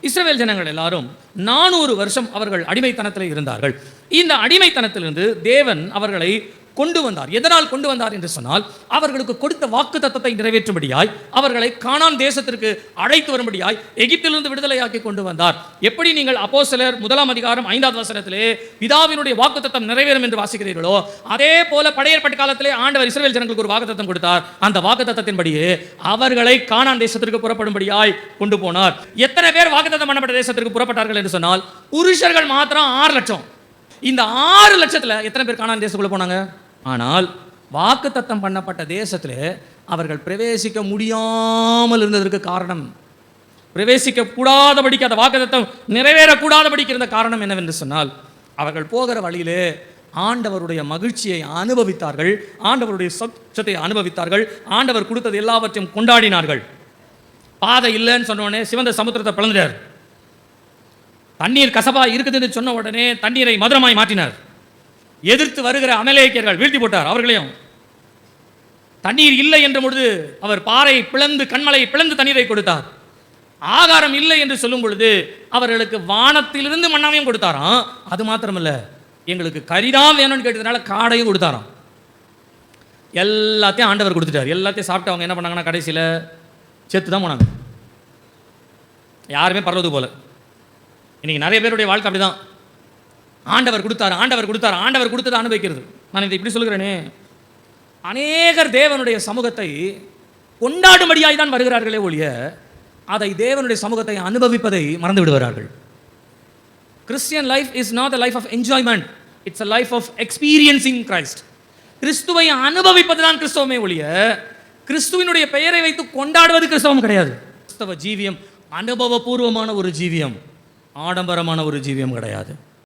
இஸ்ரவேல் ஜனங்கள் எல்லாரும் 400 வருஷம் அவர்கள் அடிமைத்தனத்தில் இருந்தார்கள். இந்த அடிமைத்தனத்திலிருந்து தேவன் அவர்களை கொண்டு வந்தார். எதனால் கொண்டு வந்தார் என்று சொன்னால், அவர்களுக்கு கொடுத்த வாக்குத்தத்தத்தை நிறைவேற்றும்படியாய், அவர்களை கானான் தேசத்திற்கு அழைத்து வரும்படியாய் எகிப்திலிருந்து விடுதலையாக்கி கொண்டு வந்தார். எப்படி நீங்கள் அப்போஸ்தலர் 1 அதிகாரம் 5வது வசனத்திலே பிதாவினுடைய வாக்குத்தத்தம் நிறைவேறும் என்று வாசிக்கிறீர்களோ, அதே போல பழைய ஏற்பாட்டு காலத்திலே ஆண்டவர் இஸ்ரவேல் ஜனங்களுக்கு ஒரு வாக்குத்தத்தம் கொடுத்தார். அந்த வாக்குத்தத்தத்தின்படியே அவர்களை கானான் தேசத்திற்கு புறப்படும்படியாய் கொண்டு போனார். எத்தனை பேர் வாக்குத்தத்தம் பண்ணப்பட்ட தேசத்திற்கு புறப்பட்டார்கள் என்று சொன்னால், புருஷர்கள் மாத்திரம் 6 லட்சம். இந்த 6 லட்சத்தில் எத்தனை பேர் கானான் தேசத்துக்குள்ள போனாங்க? ஆனால் வாக்குத்தத்தம் பண்ணப்பட்ட தேசத்தில் அவர்கள் பிரவேசிக்க முடியாமல் இருந்ததற்கு காரணம், பிரவேசிக்க கூடாதபடிக்கு, அந்த வாக்குத்தத்தம் நிறைவேறக்கூடாதபடிக்கு இருந்த காரணம் என்னவென்று சொன்னால், அவர்கள் போகிற வழியிலே ஆண்டவருடைய மகிழ்ச்சியை அனுபவித்தார்கள், ஆண்டவருடைய சத்தத்தை அனுபவித்தார்கள், ஆண்டவர் கொடுத்தது எல்லாவற்றையும் கொண்டாடினார்கள். பாதை இல்லைன்னு சொன்ன உடனே சிவந்த சமுத்திரத்தை பிளந்தார். தண்ணீர் கசப்பா இருக்குதுன்னு சொன்ன உடனே தண்ணீரை மதுரமாய் மாற்றினார். எதிர்த்து வருகிற அமலேக்கியர்கள் வீழ்த்தி போட்டார். அவர்களையும் தண்ணீர் இல்லை என்ற பொழுது அவர் பாறை பிளந்து, கண்மலை பிளந்து தண்ணீரை கொடுத்தார். ஆகாரம் இல்லை என்று சொல்லும் பொழுது அவர்களுக்கு வானத்திலிருந்து மன்னாவையும் கொடுத்தாராம். அது மாத்திரமல்ல, எங்களுக்கு கரிதான் வேணும்னு கேட்டதுனால காடையும் கொடுத்தாராம். எல்லாத்தையும் ஆண்டவர் கொடுத்துட்டார். எல்லாத்தையும் சாப்பிட்டு அவங்க என்ன பண்ணாங்கன்னா கடைசியில் செத்து தான் போனாங்க. யாருமே பரவது போல. இன்னைக்கு நிறைய பேருடைய வாழ்க்கை அப்படிதான். ஆண்டவர் கொடுத்தார், ஆண்டவர் கொடுத்தார், ஆண்டவர் கொடுத்ததை அனுபவிக்கிறது. நான் இதை இப்படி சொல்கிறேனே, அநேகர் தேவனுடைய சமூகத்தை கொண்டாடும்படியாய் தான் வருகிறார்களே ஒழிய, அதை தேவனுடைய சமூகத்தை அனுபவிப்பதை மறந்து விடுவார்கள். Christian life is not a life of enjoyment, it's a life of experiencing Christ. கிறிஸ்துவை அனுபவிப்பது தான் கிறிஸ்தவமே ஒழிய, கிறிஸ்துவினுடைய பெயரை வைத்து கொண்டாடுவது கிறிஸ்தவம் கிடையாது. கிறிஸ்தவ ஜீவியம் அனுபவபூர்வமான ஒரு ஜீவியம், ஆடம்பரமான ஒரு ஜீவியம் கிடையாது.